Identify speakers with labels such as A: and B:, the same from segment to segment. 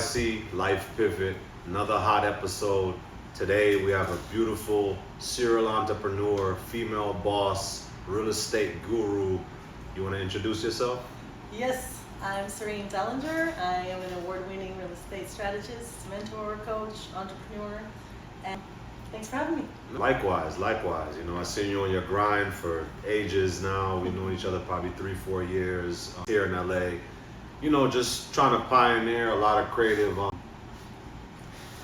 A: LVYC Life Pivot, another hot episode. Today we have a beautiful serial entrepreneur, female boss, real estate guru. You want to introduce yourself?
B: Yes, I'm Cyrene Dellinger. I am an award-winning real estate strategist, mentor, coach, entrepreneur, and thanks for having me.
A: Likewise. You know, I've seen you on your grind for ages now. We've known each other probably 3-4 years here in LA. You know, just trying to pioneer a lot of creative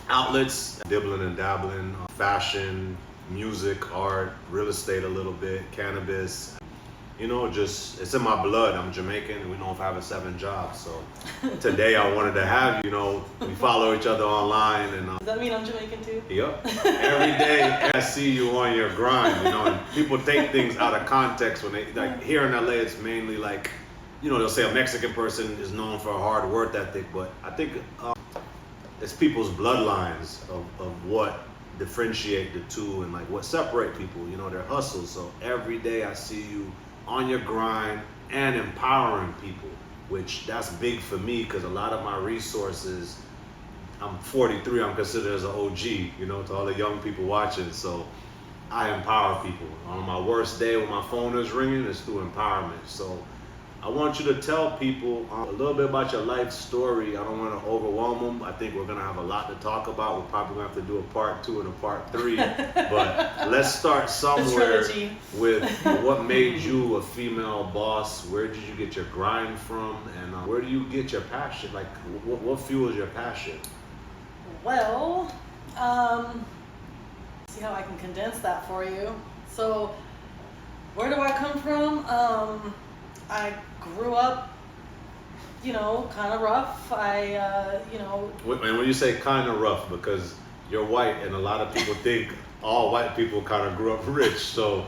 A: outlets, dibbling and dabbling, fashion, music, art, real estate a little bit, cannabis. You know, just, it's in my blood. I'm Jamaican and we know if having 7 jobs. So today I wanted to have you, know, we follow each other online. And
B: does that mean I'm Jamaican too?
A: Yep. Every day I see you on your grind, you know, and people take things out of context when they, like here in LA, it's mainly like, you know, they'll say a Mexican person is known for a hard work ethic, but I think it's people's bloodlines of what differentiate the two and like what separate people, you know, their hustles. So every day I see you on your grind and empowering people, which that's big for me because a lot of my resources, I'm 43, I'm considered as an OG, you know, to all the young people watching. So I empower people. On my worst day when my phone is ringing, it's through empowerment. So I want you to tell people a little bit about your life story. I don't want to overwhelm them. I think we're going to have a lot to talk about. We're probably going to have to do a part 2 and a part 3. But let's start somewhere with what made you a female boss. Where did you get your grind from? And where do you get your passion? Like, what fuels your passion?
B: Well, see how I can condense that for you. So, where do I come from? I grew up, you know, kind of rough. You know.
A: And when you say kind of rough, because you're white and a lot of people think all white people kind of grew up rich. So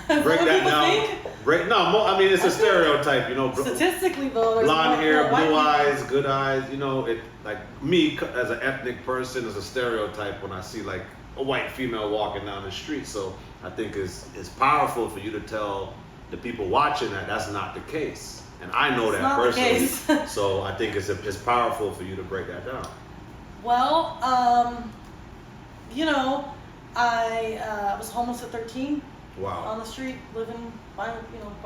A: break that down. I mean, it's a stereotype, you know.
B: Statistically, though, there's
A: blonde hair,
B: more
A: blue eyes, good eyes. You know, it like me as an ethnic person is a stereotype when I see like a white female walking down the street. So I think it's powerful for you to tell the people watching that's not the case, and I know that personally. So I think it's powerful for you to break that down.
B: Well, you know, I was homeless at 13.
A: Wow.
B: On the street, living by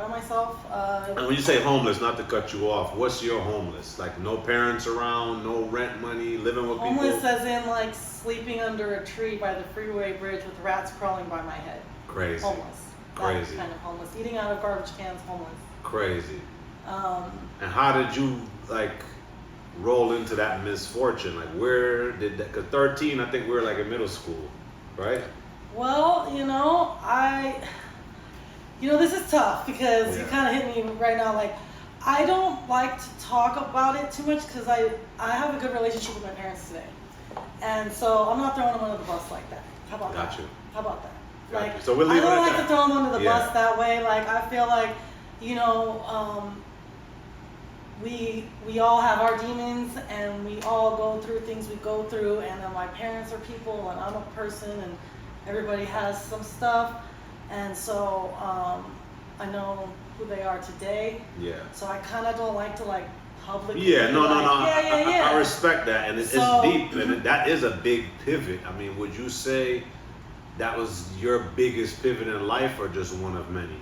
B: myself.
A: And when you say homeless, not to cut you off, what's your homeless? Like no parents around, no rent money, living with people?
B: Homeless as in like sleeping under a tree by the freeway bridge with rats crawling by my head.
A: Crazy.
B: Homeless.
A: Crazy.
B: That kind of homeless. Eating out of garbage cans, homeless.
A: Crazy. And how did you like roll into that misfortune? Like where did that, because 13, I think we were like in middle school, right?
B: Well, you know, this is tough because you kind of hit me right now. Like, I don't like to talk about it too much because I have a good relationship with my parents today. And so I'm not throwing them under the bus like that. How about that? How about that? Like,
A: so we'll leave
B: I don't like to throw them under the bus that way. Like, I feel like, you know, we all have our demons and we all go through things we go through. And then my parents are people and I'm a person and everybody has some stuff. And so I know who they are today. Yeah. So I kind of don't like to like publicly.
A: Yeah, no. I respect that, and it's deep, and that is a big pivot. I mean, would you say that was your biggest pivot in life, or just one of many?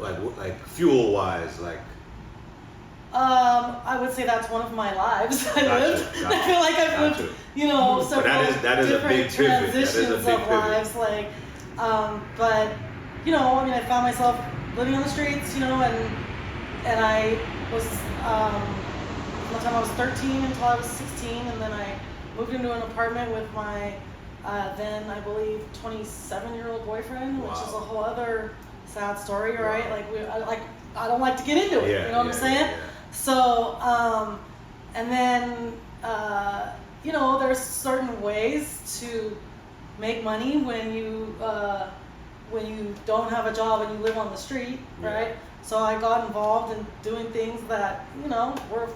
A: Like fuel wise, like.
B: I would say that's one of my lives. I feel like I've lived, you know, several
A: that is
B: different
A: a big
B: transitions of lives. Like, but you know, I mean, I found myself living on the streets, you know, and I was from the time I was 13 until I was 16, and then I moved into an apartment with my then I believe 27-year-old boyfriend, which is a whole other sad story, right? Like I don't like to get into it. You know what I'm saying? Yeah. So, and then, you know, there's certain ways to make money when you don't have a job and you live on the street, right? So I got involved in doing things that, you know, were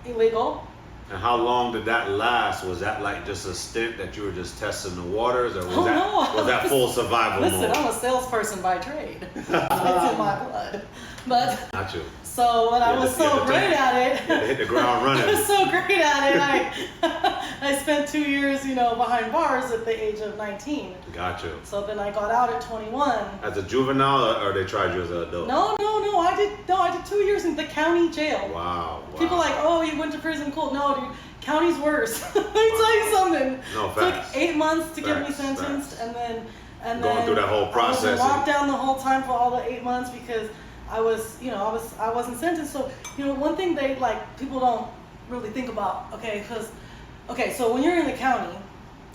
B: illegal.
A: And how long did that last? Was that like just a stint that you were just testing the waters, or was that full survival mode?
B: Listen, I'm a salesperson by trade. It's in my blood. But
A: not you.
B: but I was so great at it.
A: You had to hit the ground running.
B: I was so great at it. I spent 2 years, behind bars at the age of 19.
A: Gotcha.
B: So then I got out at 21.
A: As a juvenile, or they tried you as an adult?
B: No. I did 2 years in the county jail.
A: Wow.
B: People like, oh, you went to prison, cool. No, dude, county's worse. Let me tell you something.
A: No,
B: It
A: facts.
B: took 8 months to get me
A: Facts,
B: sentenced,
A: facts.
B: and
A: Going
B: then
A: through that whole process.
B: I was in lockdown the whole time for all the 8 months because I wasn't sentenced. So one thing people don't really think about, so when you're in the county,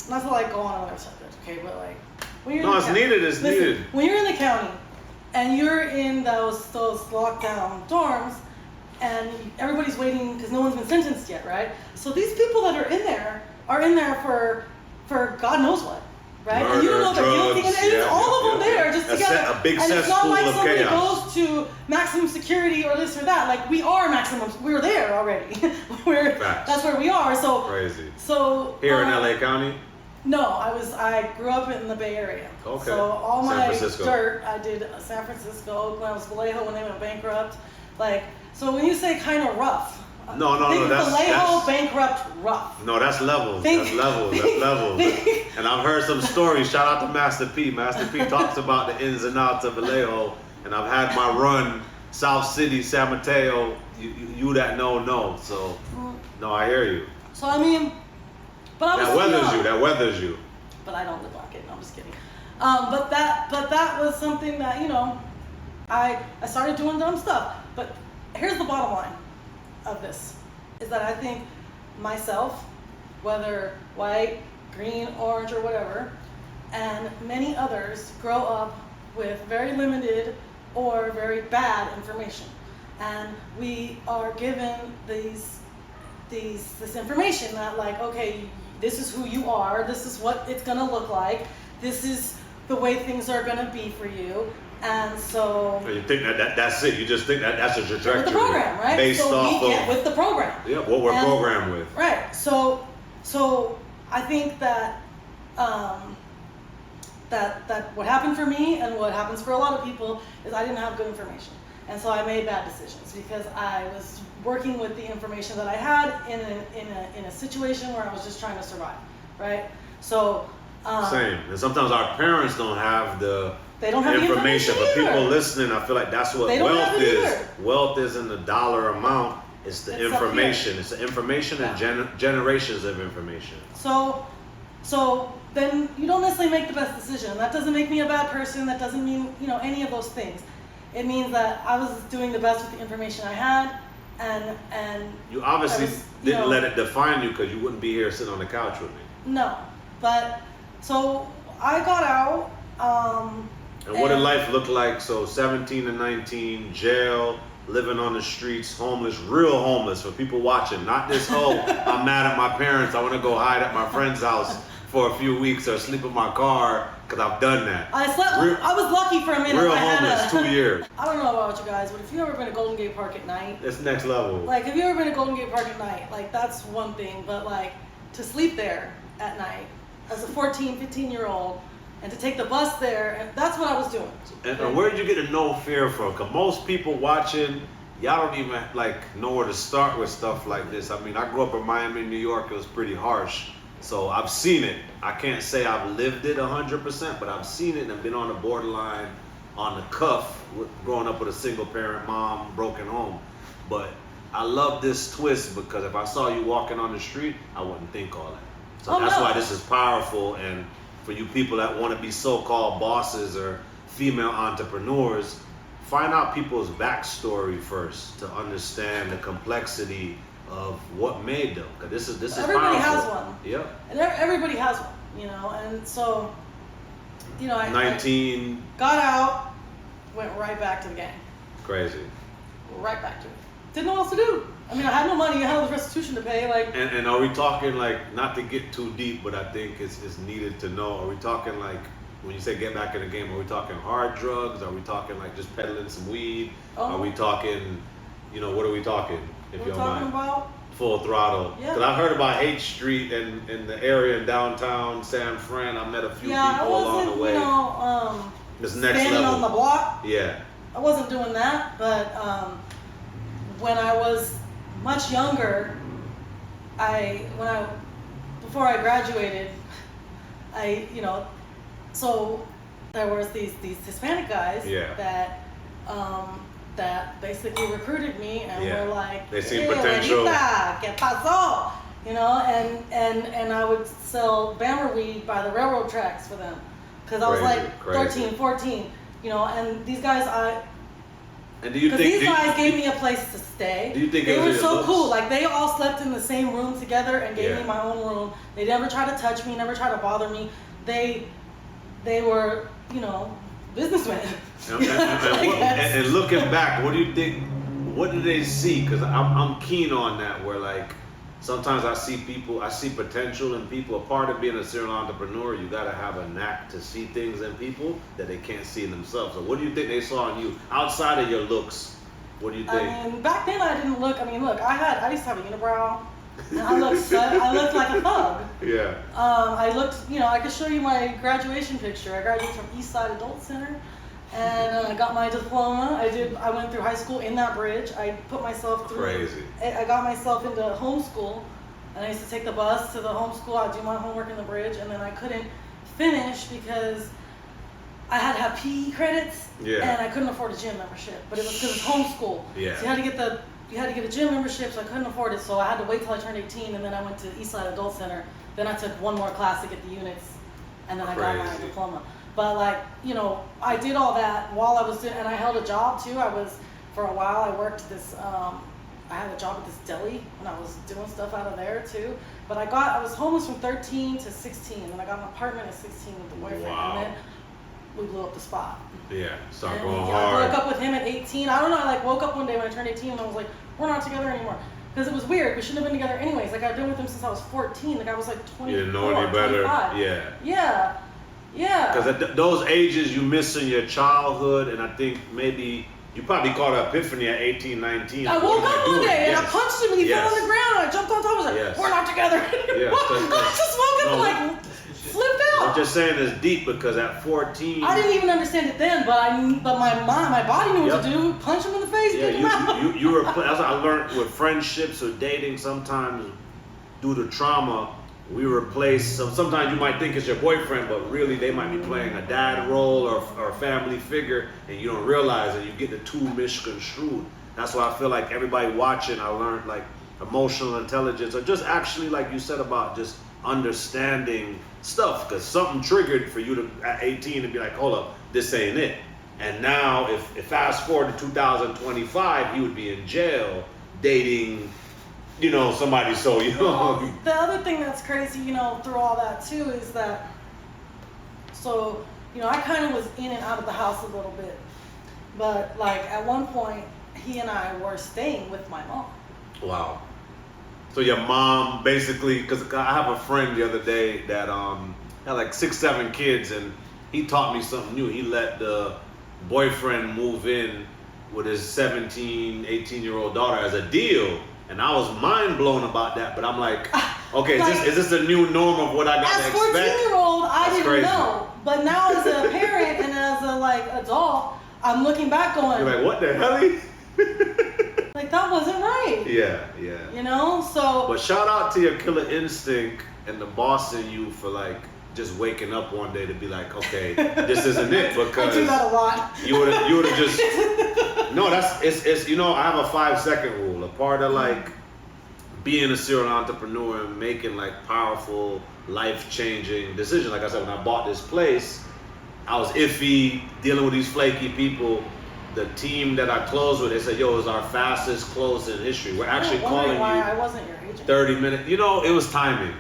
B: not to go on another subject, okay, but when you're in the county,
A: it's needed.
B: When you're in the county and you're in those lockdown dorms and everybody's waiting because no one's been sentenced yet, right? So these people that are in there for God knows what. Right?
A: Murder,
B: and you don't know they're guilty, and it's all of them there just together.
A: A big
B: and it's not like
A: of
B: somebody
A: chaos.
B: goes to maximum security or this or that. Like we are maximum. We're there already. That's where we are. So
A: crazy.
B: So
A: here in LA County.
B: No, I grew up in the Bay Area.
A: Okay.
B: So all my
A: Francisco.
B: dirt, I did San Francisco, Oakland, I was Vallejo when they went bankrupt. So when you say kind of rough.
A: No, that's
B: Vallejo bankrupt rough.
A: No, that's levels. That's levels. And I've heard some stories. Shout out to Master P. Master P talks about the ins and outs of Vallejo, and I've had my run South City, San Mateo. You that know. So no, I hear you.
B: So I mean, but I was
A: that weathers you.
B: But I don't live like it. No, I'm just kidding. But that was something that I started doing dumb stuff. But here's the bottom line of this is that I think myself, whether white, green, orange, or whatever, and many others grow up with very limited or very bad information, and we are given this information that this is who you are, this is what it's gonna look like, this is the way things are gonna be for you. And so
A: you think that's it. You just think that's a trajectory.
B: With the program, right?
A: Based off
B: we get with the program.
A: Yeah, what we're programmed with.
B: Right. So I think that that what happened for me and what happens for a lot of people is I didn't have good information, and so I made bad decisions because I was working with the information that I had in a situation where I was just trying to survive, right? So
A: same. And sometimes our parents don't have the
B: information,
A: but people listening, I feel like that's what wealth is.
B: Either.
A: Wealth isn't the dollar amount; it's the information. It's the information and generations of information.
B: So then you don't necessarily make the best decision. That doesn't make me a bad person. That doesn't mean any of those things. It means that I was doing the best with the information I had, and
A: you obviously didn't let it define you because you wouldn't be here sitting on the couch with me.
B: No, but so I got out.
A: And what did life look like? So 17 to 19, jail, living on the streets, homeless, real homeless for people watching. Not this whole, I'm mad at my parents, I want to go hide at my friend's house for a few weeks or sleep in my car because I've done that.
B: I was lucky for a minute.
A: Real homeless, 2 years.
B: I don't know about you guys, but if you've ever been to Golden Gate Park at night.
A: It's next level.
B: If you've ever been to Golden Gate Park at night, that's one thing. But to sleep there at night as a 14, 15-year-old, and to take the bus there, and that's what I was doing.
A: And where did you get the no fear from? Because most people watching, y'all don't even know where to start with stuff like this. I mean, I grew up in Miami, New York. It was pretty harsh. So I've seen it. I can't say I've lived it 100%, but I've seen it and been on the borderline, on the cuff, growing up with a single parent mom, broken home. But I love this twist because if I saw you walking on the street, I wouldn't think all that. So that's why this is powerful. And for you people that want to be so-called bosses or female entrepreneurs, find out people's backstory first to understand the complexity of what made them. Because this is
B: everybody
A: powerful.
B: Has one.
A: Yep.
B: And everybody has one, and so, I
A: 19.
B: Got out, went right back to the gang.
A: Crazy.
B: Right back to it. Didn't know what else to do. I mean, I had no money. I had all the restitution to pay.
A: And are we talking not to get too deep, but I think it's needed to know. Are we talking when you say get back in the game? Are we talking hard drugs? Are we talking just peddling some weed? Are we talking, what are we talking? If you don't mind.
B: About
A: full throttle.
B: Yeah.
A: Because I heard about H Street and in the area in downtown San Fran. I met a few people along the way.
B: Yeah,
A: this next
B: standing
A: level
B: on the block.
A: Yeah.
B: I wasn't doing that, but when I was much younger, before I graduated, so there was these Hispanic guys that basically recruited me and were like,
A: they see potential.
B: Güerita, ¿qué pasó? And I would sell Bammer weed by the railroad tracks for them because I was like 13, 14, and these guys
A: And do you think
B: these guys gave me a place to stay?
A: Do you think
B: they were so cool? Like they all slept in the same room together and gave me my own room. They never tried to touch me, never tried to bother me. They were, businessmen.
A: And looking back, what do you think? What did they see? Because I'm keen on that. Where like sometimes I see potential in people. A part of being a serial entrepreneur, you gotta have a knack to see things in people that they can't see in themselves. So what do you think they saw in you outside of your looks? What do you think?
B: I mean, back then I didn't look. I mean, look, I used to have a unibrow. And I looked like a thug.
A: Yeah.
B: I looked, I could show you my graduation picture. I graduated from Eastside Adult Center, and I got my diploma. I went through high school in that bridge. I put myself through.
A: Crazy.
B: I got myself into homeschool, and I used to take the bus to the homeschool. I'd do my homework in the bridge, and then I couldn't finish because I had to have PE credits, and I couldn't afford a gym membership. But it was because it's homeschool.
A: Yeah.
B: So you had to get a gym membership, so I couldn't afford it. So I had to wait till I turned 18, and then I went to Eastside Adult Center. Then I took one more class to get the units, and then I got my diploma. But I did all that while I was doing, and I held a job too. For a while, I worked this, I had a job at this deli, and I was doing stuff out of there too. But I was homeless from 13 to 16, and then I got an apartment at 16 with a boyfriend.
A: Wow.
B: And then we blew up the spot.
A: Yeah, start going
B: I
A: hard.
B: broke up with him at 18. I don't know, I woke up one day when I turned 18 and I was like, we're not together anymore. Because it was weird. We shouldn't have been together anyways. Like, I've been with him since I was 14. Like, I was like 24,
A: You didn't know any better.
B: 25.
A: Yeah. Because at those ages you miss in your childhood, and I think maybe you probably caught an epiphany at 18, 19.
B: I woke up one day and I punched him and he fell on the ground. I jumped on top. I was like, we're not together anymore. I just woke up and flipped out.
A: I'm just saying it's deep because at 14,
B: I didn't even understand it then, but my body knew what to do. Punch him in the face, kick him out.
A: You were. As I learned with friendships or dating, sometimes due to trauma, we replace. Sometimes you might think it's your boyfriend, but really they might be playing a dad role or a family figure, and you don't realize it. You get the two misconstrued. That's why I feel like everybody watching, I learned like emotional intelligence, or just actually like you said about just understanding stuff, because something triggered for you to at 18 to be like, hold up, this ain't it. And now if fast forward to 2025, he would be in jail dating somebody so young.
B: Well, the other thing that's crazy, through all that too, is that I kind of was in and out of the house a little bit, but like at one point he and I were staying with my mom.
A: Wow. So your mom basically, because I have a friend the other day that had like 6, 7 kids, and he taught me something new. He let the boyfriend move in with his 17, 18-year-old daughter as a deal. And I was mind blown about that, but I'm like, okay, is this the new norm of what I got to expect?
B: As 14-year-old, I didn't
A: crazy.
B: know. But now as a parent and as a adult, I'm looking back going,
A: you're like, what the hell?
B: Like, that wasn't right.
A: Yeah.
B: So.
A: But shout out to your killer instinct and the boss in you for like just waking up one day to be like, okay, this isn't it, because
B: I do that a lot.
A: You would have just no. It's I have a 5-second rule. A part of like being a serial entrepreneur and making like powerful, life-changing decisions. Like I said, when I bought this place, I was iffy dealing with these flaky people. The team that I closed with, they said, yo, it's our fastest close in history. We're actually calling
B: why
A: you
B: I wasn't your agent.
A: 30 minutes. It was timing.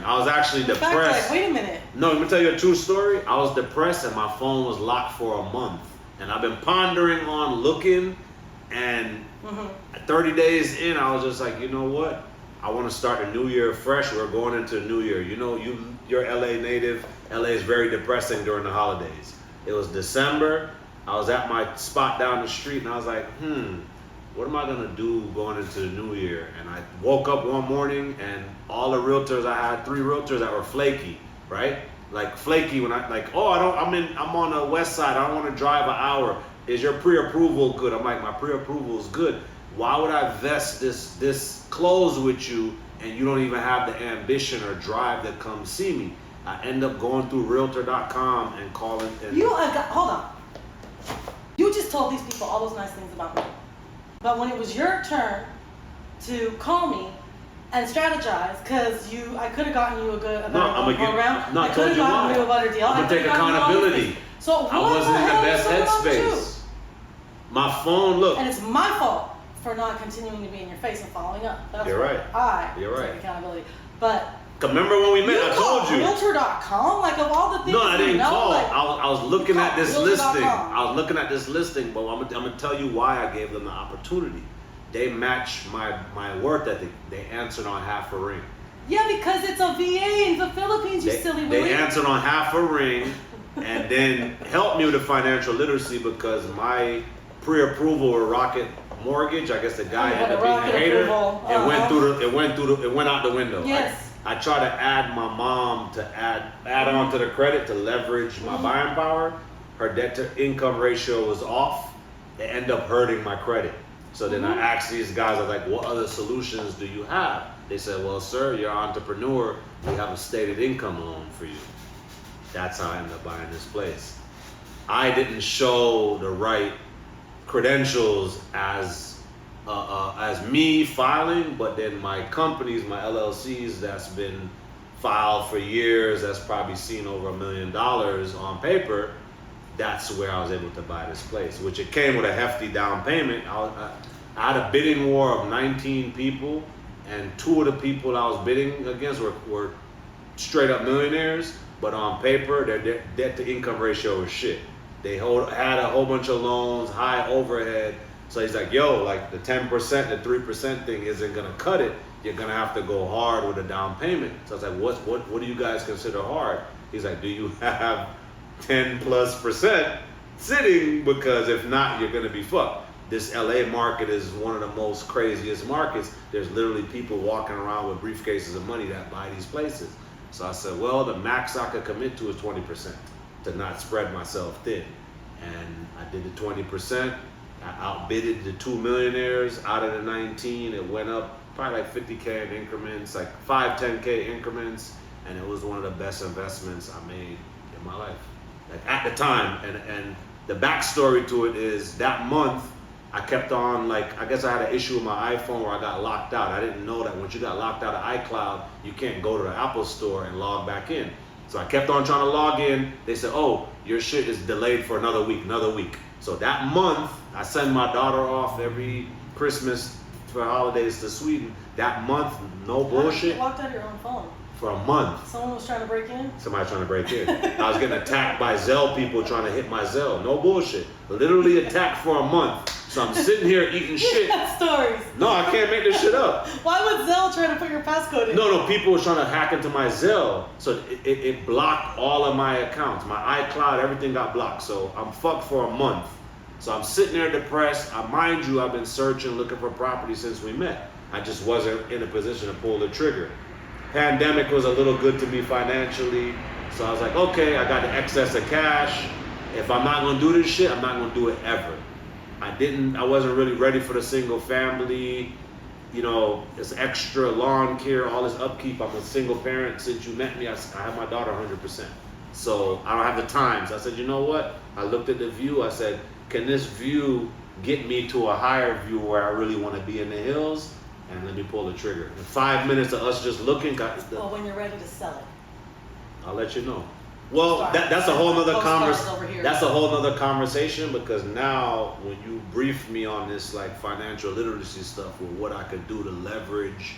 A: I was actually depressed.
B: Fact, wait a minute.
A: No, let me tell you a true story. I was depressed and my phone was locked for a month. And I've been pondering on looking, and 30 days in, I was just like, you know what? I want to start the new year fresh. We're going into a new year. You're LA native. LA is very depressing during the holidays. It was December. I was at my spot down the street and I was like, what am I gonna do going into the new year? And I woke up one morning and all the realtors, I had 3 realtors that were flaky, right? Like flaky when I'm on the west side, I don't wanna drive an hour. Is your pre-approval good? I'm like, my pre-approval is good. why would I vest this close with you and you don't even have the ambition or drive to come see me? I end up going through Realtor.com and calling. And
B: hold on. You just told these people all those nice things about me. But when it was your turn to call me and strategize, because I could have gotten you a better program.
A: No,
B: I could have gotten you a better deal.
A: I'm gonna take accountability.
B: So
A: I wasn't in the best headspace. My phone, look.
B: And it's my fault for not continuing to be in your face and following up.
A: You're right.
B: I take accountability. But
A: remember when we met, I told you.
B: Realtor.com? Like, of all the things.
A: No, I didn't call.
B: Like,
A: I was looking at this listing.
B: I
A: was looking at this listing, but I'm gonna tell you why I gave them the opportunity. They matched my work ethic. They answered on half a ring.
B: Yeah, because it's a VA in the Philippines, you silly Willie.
A: They answered on half a ring, and then helped me with the financial literacy because my pre-approval with Rocket Mortgage, I guess the guy ended up being a hater. It went out the window.
B: Yes.
A: I try to add my mom to add on to the credit to leverage my buying power. Her debt to income ratio was off. It ended up hurting my credit. So then I asked these guys, I was like, what other solutions do you have? They said, well, sir, you're an entrepreneur. We have a stated income loan for you. That's how I ended up buying this place. I didn't show the right credentials as me filing, but then my companies, my LLCs that's been filed for years, that's probably seen over $1 million on paper, that's where I was able to buy this place, which it came with a hefty down payment. I had a bidding war of 19 people, and 2 of the people I was bidding against were straight up millionaires, but on paper, their debt to income ratio was shit. They had a whole bunch of loans, high overhead. So he's like, yo, like the 10%, the 3% thing isn't gonna cut it. You're gonna have to go hard with a down payment. So I was like, what do you guys consider hard? He's like, do you have 10+% sitting? Because if not, you're gonna be fucked. This LA market is one of the most craziest markets. There's literally people walking around with briefcases of money that buy these places. So I said, well, the max I could commit to is 20% to not spread myself thin. And I did the 20%. I outbidded the 2 millionaires out of the 19. It went up probably like 50K in increments, like 5, 10K increments. And it was one of the best investments I made in my life. Like at the time. And the backstory to it is that month, I kept on, like, I guess I had an issue with my iPhone where I got locked out. I didn't know that once you got locked out of iCloud, you can't go to the Apple store and log back in. So I kept on trying to log in. They said, oh, your shit is delayed for another week. So that month, I send my daughter off every Christmas for holidays to Sweden. That month, no bullshit.
B: You locked out your own phone.
A: For a month.
B: Someone was trying to break in?
A: Somebody trying to break in. I was getting attacked by Zelle people trying to hit my Zelle. No bullshit. Literally attacked for a month. So I'm sitting here eating shit.
B: You got stories.
A: No, I can't make this shit up.
B: Why would Zelle try to put your passcode in?
A: No, people were trying to hack into my Zelle. So it blocked all of my accounts. My iCloud, everything got blocked. So I'm fucked for a month. So I'm sitting there depressed. Mind you, I've been searching, looking for property since we met. I just wasn't in a position to pull the trigger. Pandemic was a little good to me financially. So I was like, okay, I got the excess of cash. If I'm not gonna do this shit, I'm not gonna do it ever. I wasn't really ready for the single family, this extra lawn care, all this upkeep. I'm a single parent. Since you met me, I have my daughter 100%. So I don't have the time. So I said, you know what? I looked at the view. I said, can this view get me to a higher view where I really want to be in the hills? And let me pull the trigger. In 5 minutes of us just looking.
B: Well, when you're ready to sell it.
A: I'll let you know. Well, that's a whole nother conversation. That's a whole nother conversation because now when you brief me on this like financial literacy stuff with what I could do to leverage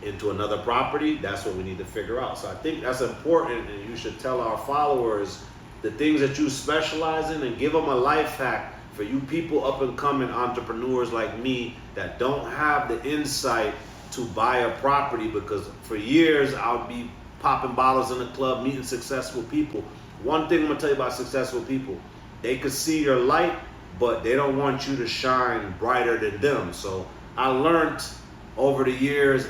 A: into another property, that's what we need to figure out. So I think that's important, and you should tell our followers the things that you specialize in and give them a life hack for you people up and coming entrepreneurs like me that don't have the insight to buy a property, because for years I'll be popping bottles in the club, meeting successful people. One thing I'm gonna tell you about successful people, they could see your light, but they don't want you to shine brighter than them. So I learned over the years,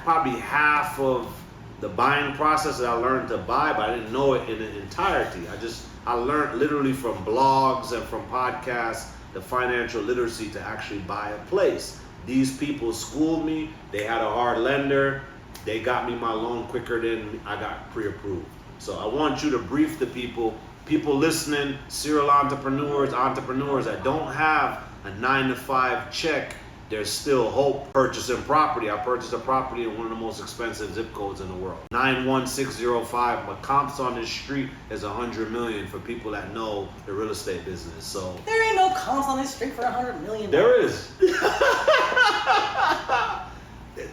A: probably half of the buying process that I learned to buy, but I didn't know it in its entirety. I learned literally from blogs and from podcasts, the financial literacy to actually buy a place. These people schooled me. They had a hard lender. They got me my loan quicker than I got pre-approved. So I want you to brief the people listening, serial entrepreneurs that don't have a 9-to-5 check. There's still hope purchasing property. I purchased a property in one of the most expensive zip codes in the world. 91605, but comps on this street is 100 million for people that know the real estate business. So
B: there ain't no comps on this street for 100 million.
A: There is.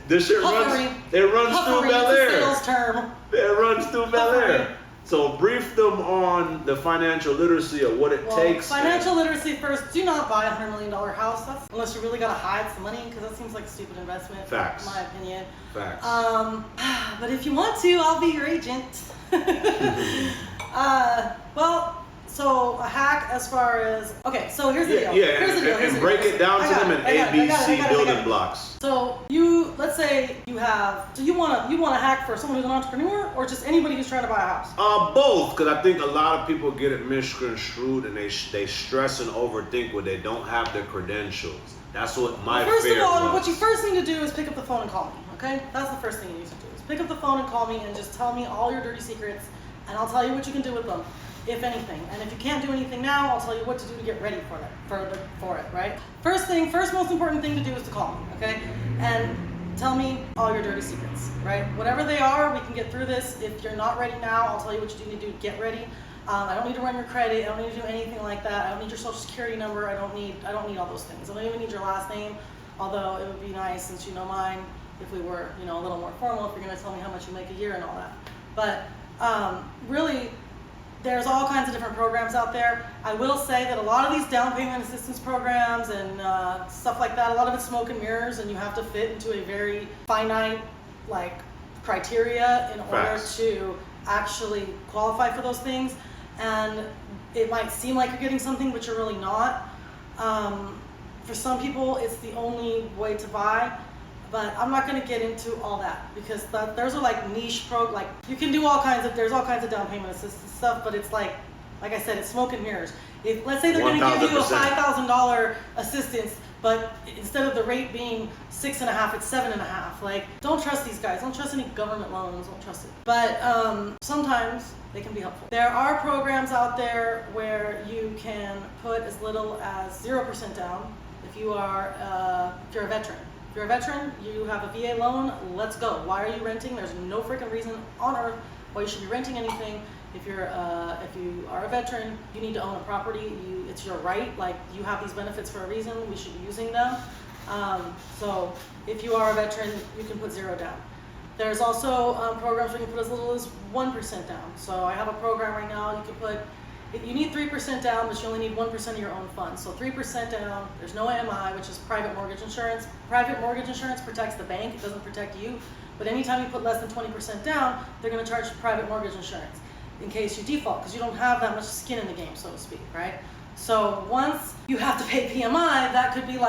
A: This shit runs through Bel Air.
B: Sales term.
A: It runs through Bel Air. So brief them on the financial literacy of what it takes.
B: Financial literacy first. Do not buy a $100 million house. Unless you really gotta hide some money, because that seems like a stupid investment.
A: Facts.
B: In my opinion.
A: Facts.
B: But if you want to, I'll be your agent. So a hack as far as so here's the deal. Here's the deal.
A: And break it down to them in ABC building blocks.
B: So let's say you want to hack for someone who's an entrepreneur or just anybody who's trying to buy a house?
A: Both, because I think a lot of people get it misconstrued and they stress and overthink when they don't have the credentials. That's what my fear was.
B: First of all, what you first need to do is pick up the phone and call me. Okay, that's the first thing you need to do. Is pick up the phone and call me and just tell me all your dirty secrets, and I'll tell you what you can do with them, if anything. And if you can't do anything now, I'll tell you what to do to get ready for it, right? First most important thing to do is to call me, okay? And tell me all your dirty secrets, right? Whatever they are, we can get through this. If you're not ready now, I'll tell you what you need to do to get ready. I don't need to run your credit. I don't need to do anything like that. I don't need your social security number. I don't need all those things. I don't even need your last name, although it would be nice, since you know mine, if we were, a little more formal, if you're gonna tell me how much you make a year and all that. But really, there's all kinds of different programs out there. I will say that a lot of these down payment assistance programs and stuff like that, a lot of it's smoke and mirrors, and you have to fit into a very finite criteria in order to actually qualify for those things. And it might seem like you're getting something, but you're really not. For some people, it's the only way to buy. But I'm not going to get into all that, because those are niche you can do there's all kinds of down payment assistance stuff, but it's like I said, it's smoke and mirrors. Let's say they're going to give you a $5,000 assistance, but instead of the rate being 6.5, it's 7.5. Don't trust these guys. Don't trust any government loans. Don't trust it. But sometimes they can be helpful. There are programs out there where you can put as little as 0% down if you're a veteran. If you're a veteran, you have a VA loan, let's go. Why are you renting? There's no freaking reason on earth why you should be renting anything. If you are a veteran, you need to own a property. It's your right. You have these benefits for a reason. We should be using them. So if you are a veteran, you can put 0 down. There's also programs where you can put as little as 1% down. So I have a program right now. You need 3% down, but you only need 1% of your own funds. So 3% down, there's no AMI, which is private mortgage insurance. Private mortgage insurance protects the bank, it doesn't protect you. But anytime you put less than 20% down, they're gonna charge private mortgage insurance in case you default, because you don't have that much skin in the game, so to speak, right? So once you have to pay PMI, that could be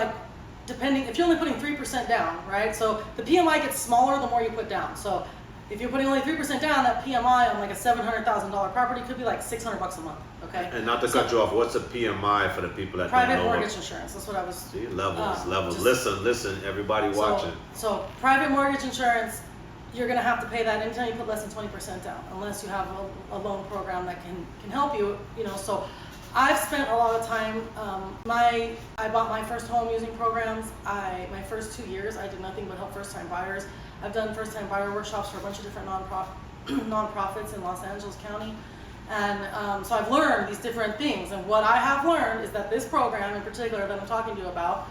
B: depending, if you're only putting 3% down, right? So the PMI gets smaller the more you put down. So if you're putting only 3% down, that PMI on a $700,000 property could be $600 a month, okay?
A: And not to cut you off, what's a PMI for the people that don't know?
B: Private mortgage insurance, that's what I was...
A: See, levels. Listen, everybody watching.
B: So private mortgage insurance, you're gonna have to pay that anytime you put less than 20% down, unless you have a loan program that can help you, so I've spent a lot of time, I bought my first home using programs. My first 2 years, I did nothing but help first-time buyers. I've done first-time buyer workshops for a bunch of different nonprofits in Los Angeles County. And so I've learned these different things. And what I have learned is that this program in particular that I'm talking to you about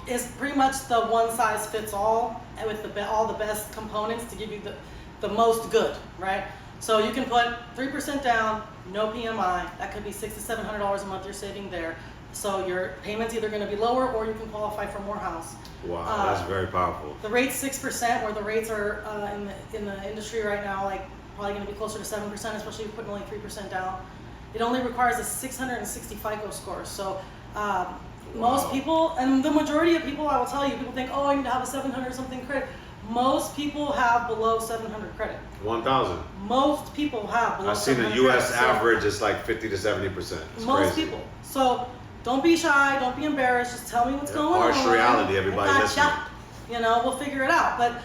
B: is pretty much the one-size-fits-all with all the best components to give you the most good, right? So you can put 3% down, no PMI. That could be $600 to $700 a month you're saving there. So your payment's either going to be lower, or you can qualify for more house.
A: Wow, that's very powerful.
B: The rate's 6%, where the rates are in the industry right now, probably going to be closer to 7%, especially if you're putting only 3% down. It only requires a 660 FICO score. So most people, and the majority of people, I will tell you, people think, oh, I need to have a 700 something credit. Most people have below 700 credit.
A: 1,000.
B: Most people have below 700
A: I've seen the U.S. average is 50 to 70%.
B: Most people. So Don't be shy. Don't be embarrassed. Just tell me what's going on.
A: Harsh reality, everybody listening.
B: You know, we'll figure it out. But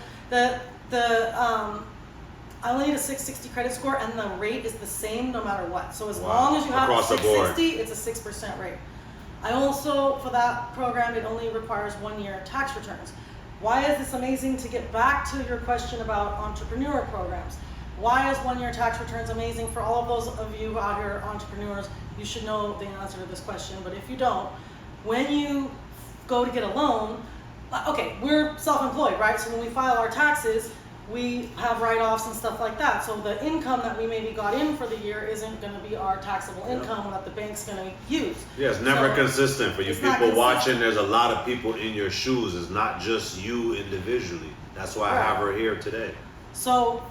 B: I only need a 660 credit score, and the rate is the same no matter what. So as long as you have a 660, it's a 6% rate. I also, for that program, it only requires 1 year tax returns. Why is this amazing? To get back to your question about entrepreneur programs. Why is 1 year tax returns amazing? For all of those of you out here, entrepreneurs, you should know the answer to this question. But if you don't, when you go to get a loan, okay, we're self-employed, right? So when we file our taxes, we have write-offs and stuff like that. So the income that we maybe got in for the year isn't going to be our taxable income that the bank's going to use.
A: Yeah, it's never consistent. For you people watching, there's a lot of people in your shoes. It's not just you individually. That's why I have her here today.
B: So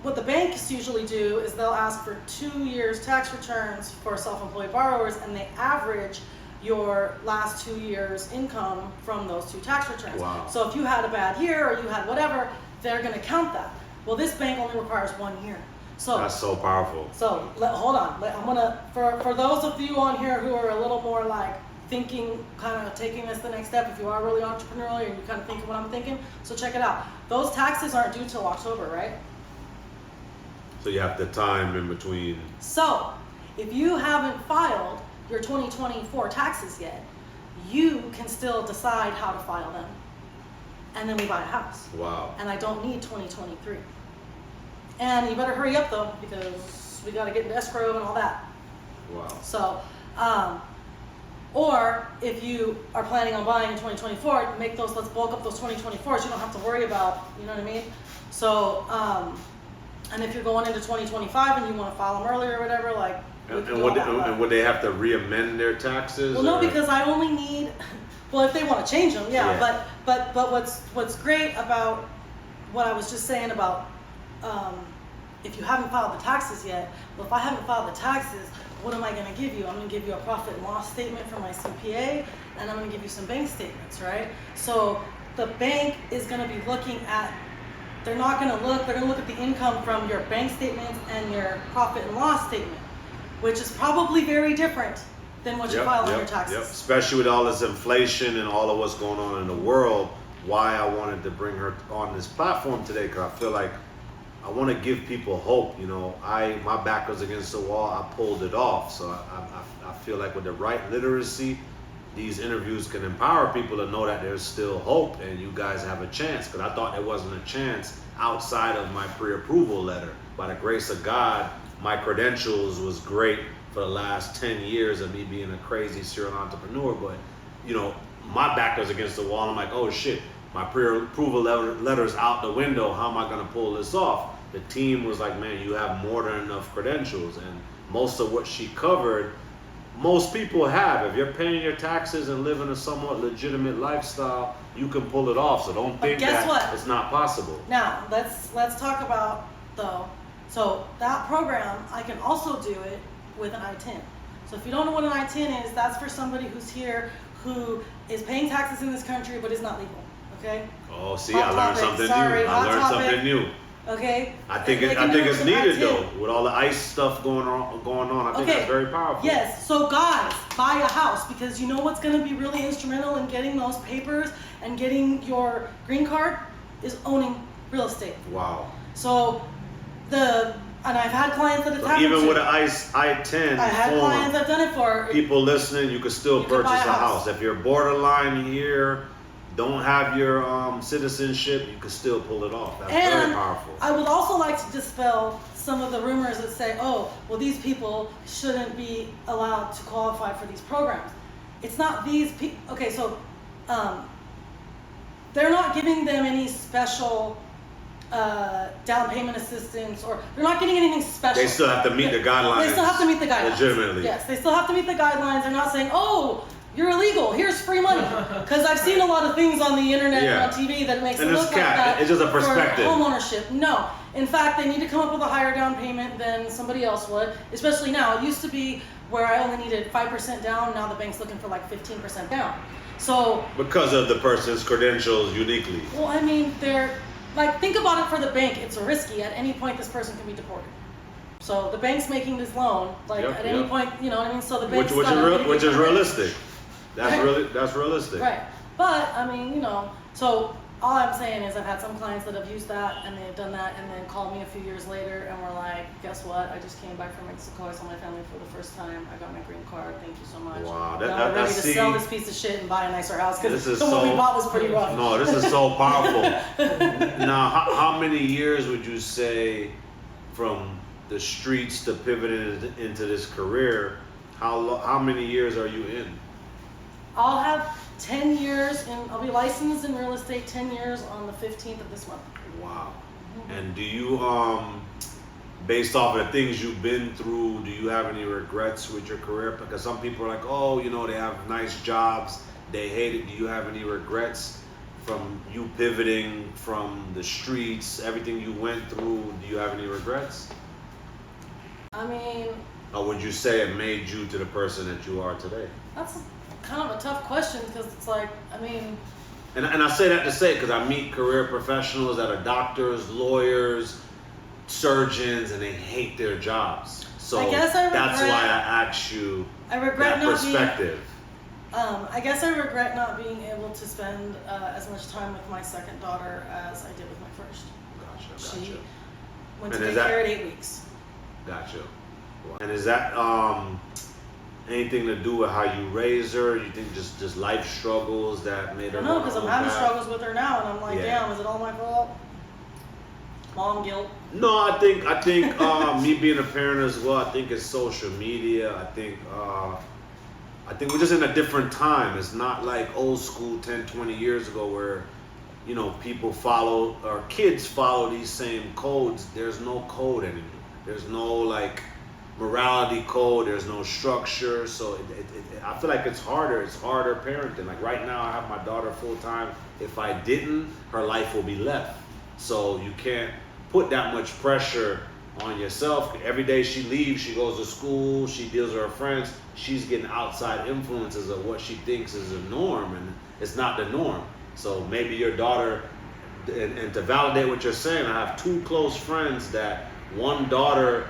B: what the banks usually do is they'll ask for 2 years tax returns for self-employed borrowers, and they average your last 2 years income from those 2 tax returns.
A: Wow.
B: So if you had a bad year or you had whatever, they're going to count that. Well, this bank only requires 1 year. So
A: that's so powerful.
B: So hold on. I'm gonna for those of you on here who are a little more like thinking, kind of taking this the next step. If you are really entrepreneurial and you kind of think of what I'm thinking, so check it out. Those taxes aren't due till October, right?
A: So you have the time in between.
B: So if you haven't filed your 2024 taxes yet, you can still decide how to file them. And then we buy a house.
A: Wow.
B: And I don't need 2023. And you better hurry up though, because we got to get into escrow and all that.
A: Wow.
B: So, or if you are planning on buying in 2024, let's bulk up those 2024s. So you don't have to worry about, you know what I mean? So, and if you're going into 2025 and you want to file them earlier or whatever, like,
A: and would they have to re-amend their taxes?
B: Well, no, because I only need. Well, if they want to change them, yeah. But what's great about what I was just saying about if you haven't filed the taxes yet, well, if I haven't filed the taxes, what am I going to give you? I'm going to give you a profit and loss statement from my CPA, and I'm going to give you some bank statements, right? So the bank is going to be looking at. They're not going to look. They're going to look at the income from your bank statements and your profit and loss statement, which is probably very different than what you file on your taxes.
A: Yep. Especially with all this inflation and all of what's going on in the world, why I wanted to bring her on this platform today, because I feel like I want to give people hope. You know, my back was against the wall. I pulled it off. So I feel like with the right literacy, these interviews can empower people to know that there's still hope and you guys have a chance. Because I thought there wasn't a chance outside of my pre-approval letter. By the grace of God, my credentials was great for the last 10 years of me being a crazy serial entrepreneur. But, you know, my back was against the wall. I'm like, oh shit, my pre-approval letter's out the window. How am I going to pull this off? The team was like, man, you have more than enough credentials. And most of what she covered, most people have. If you're paying your taxes and living a somewhat legitimate lifestyle, you can pull it off. So don't think that it's not possible.
B: Now, let's talk about, though, so that program, I can also do it with an I-10. So if you don't know what an I-10 is, that's for somebody who's here who is paying taxes in this country but is not legal, okay?
A: Oh, see, I learned something new. I learned something new.
B: Okay.
A: I think it's needed though, with all the ICE stuff going on. I think that's very powerful.
B: Yes. So guys, buy a house, because you know what's going to be really instrumental in getting those papers and getting your green card is owning real estate.
A: Wow.
B: So and I've had clients that have happened
A: even with an ICE I-10
B: I had clients I've done it for.
A: People listening, you could still purchase a house. If you're borderline here, don't have your citizenship, you can still pull it off. That's very powerful.
B: I would also like to dispel some of the rumors that say, oh, well, these people shouldn't be allowed to qualify for these programs. It's not these people. Okay, so they're not giving them any special down payment assistance, or they're not getting anything special.
A: They still have to meet the guidelines.
B: They still have to meet the guidelines.
A: Legitimately.
B: Yes, they still have to meet the guidelines. They're not saying, oh, you're illegal, here's free money. Because I've seen a lot of things on the internet and on TV that makes it look like that.
A: It's just a perspective.
B: For homeownership. No. In fact, they need to come up with a higher down payment than somebody else would, especially now. It used to be where I only needed 5% down, now the bank's looking for like 15% down. So
A: because of the person's credentials uniquely.
B: Well, I mean, they're like, think about it for the bank, it's risky. At any point this person can be deported. So the bank's making this loan, like at any point, you know what I mean? So the bank's
A: which is realistic. That's realistic.
B: Right. But I mean, you know, so all I'm saying is I've had some clients that have used that and they've done that and then called me a few years later and were like, guess what? I just came back from Mexico. I saw my family for the first time. I got my green card. Thank you so much.
A: Wow.
B: I'm ready to sell this piece of shit and buy a nicer house because the one we bought was pretty rough.
A: No, this is so powerful. Now, how many years would you say from the streets to pivoting into this career? How many years are you in?
B: I'll have 10 years and I'll be licensed in real estate 10 years on the 15th of this month.
A: Wow. And do you, based off of the things you've been through, do you have any regrets with your career? Because some people are like, oh, you know, they have nice jobs, they hate it. Do you have any regrets from you pivoting from the streets, everything you went through? Do you have any regrets?
B: I mean...
A: Or would you say it made you to the person that you are today?
B: That's kind of a tough question because it's like, I mean...
A: And I say that to say because I meet career professionals that are doctors, lawyers, surgeons, and they hate their jobs. So that's why I asked you that perspective.
B: I guess I regret not being able to spend as much time with my second daughter as I did with my first.
A: Gotcha.
B: She went to daycare at 8 weeks.
A: Gotcha. And is that anything to do with how you raised her? You think just life struggles that made her?
B: No, because I'm having struggles with her now, and I'm like, damn, is it all my fault? Mom guilt.
A: No, I think me being a parent as well. I think it's social media. I think we're just in a different time. It's not like old school 10, 20 years ago where, you know, people follow or kids follow these same codes. There's no code anymore. There's no like morality code. There's no structure. So I feel like it's harder. It's harder parenting. Like right now, I have my daughter full time. If I didn't, her life will be left. So you can't put that much pressure on yourself. Every day she leaves, she goes to school, she deals with her friends. She's getting outside influences of what she thinks is a norm, and it's not the norm. So maybe your daughter, and to validate what you're saying, I have two close friends that one daughter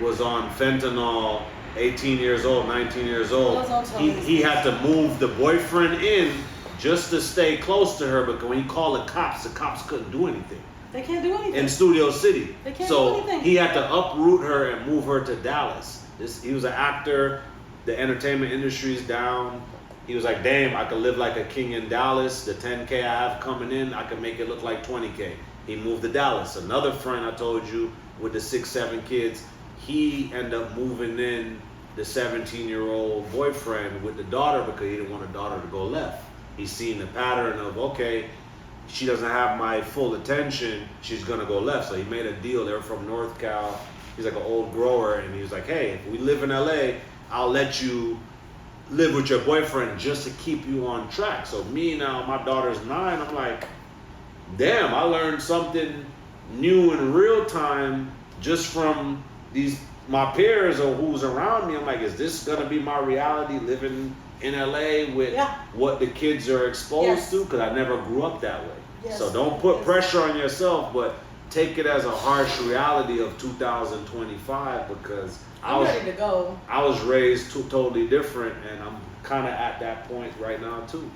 A: was on fentanyl, 18 years old, 19 years old. He had to move the boyfriend in just to stay close to her, because when he called the cops couldn't do anything.
B: They can't do anything.
A: In Studio City.
B: They can't do anything.
A: He had to uproot her and move her to Dallas. He was an actor. The entertainment industry's down. He was like, damn, I could live like a king in Dallas. The 10K I have coming in, I could make it look like 20K. He moved to Dallas. Another friend I told you with the 6, 7 kids, he ended up moving in the 17-year-old boyfriend with the daughter because he didn't want the daughter to go left. He's seen the pattern of, okay, she doesn't have my full attention, she's gonna go left. So he made a deal. They're from North Cal. He's like an old grower, and he was like, hey, if we live in LA, I'll let you live with your boyfriend just to keep you on track. So me now, my daughter's 9, I'm like, damn, I learned something new in real time just from my peers or who's around me. I'm like, is this gonna be my reality living in LA with what the kids are exposed to? Because I never grew up that way. So don't put pressure on yourself, but take it as a harsh reality of 2025, because I was raised totally different, and I'm kind of at that point right now too.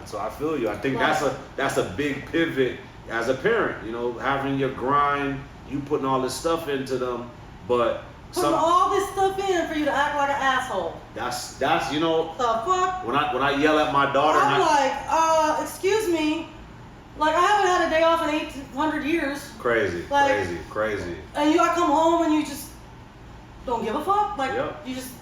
A: So I feel you. I think that's a big pivot as a parent. You know, having your grind, you putting all this stuff into them, but
B: putting all this stuff in for you to act like an asshole.
A: That's you know.
B: The fuck?
A: When I yell at my daughter,
B: I'm excuse me. Like, I haven't had a day off in 800 years.
A: Crazy.
B: And I come home and you just don't give a fuck? Like, you just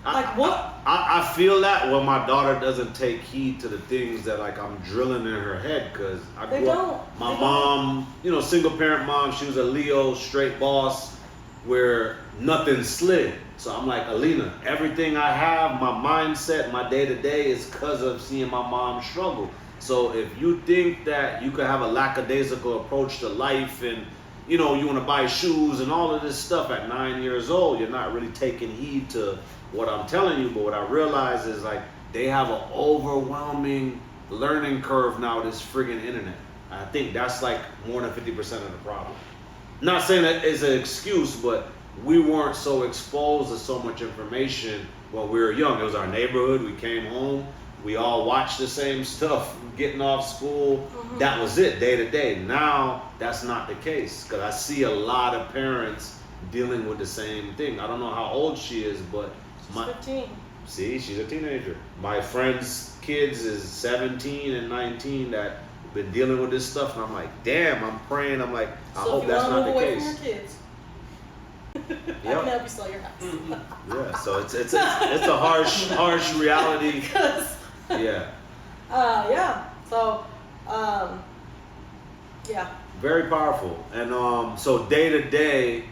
B: like, what?
A: I feel that when my daughter doesn't take heed to the things that, like, I'm drilling in her head, because I grew up, my mom, you know, single parent mom, she was a Leo, straight boss, where nothing slid. So I'm like, Alina, everything I have, my mindset, my day-to-day is because of seeing my mom struggle. So if you think that you could have a lackadaisical approach to life and, you know, you want to buy shoes and all of this stuff at 9 years old, you're not really taking heed to what I'm telling you. But what I realize is, like, they have an overwhelming learning curve now, this friggin' internet. I think that's like more than 50% of the problem. not saying that is an excuse, but we weren't so exposed to so much information when we were young. It was our neighborhood. We came home. We all watched the same stuff, getting off school.
B: Mm-hmm.
A: That was it, day to day. Now, that's not the case, because I see a lot of parents dealing with the same thing. I don't know how old she is, but
B: She's 15.
A: See, she's a teenager. My friend's kids is 17 and 19 that been dealing with this stuff, and I'm like, damn, I'm praying. I'm like, I hope that's not the case.
B: So if you want to move away from your kids, I can help you sell your house.
A: Yeah, so it's a harsh reality. Yeah.
B: Yeah. So, yeah.
A: Very powerful. And so day to day,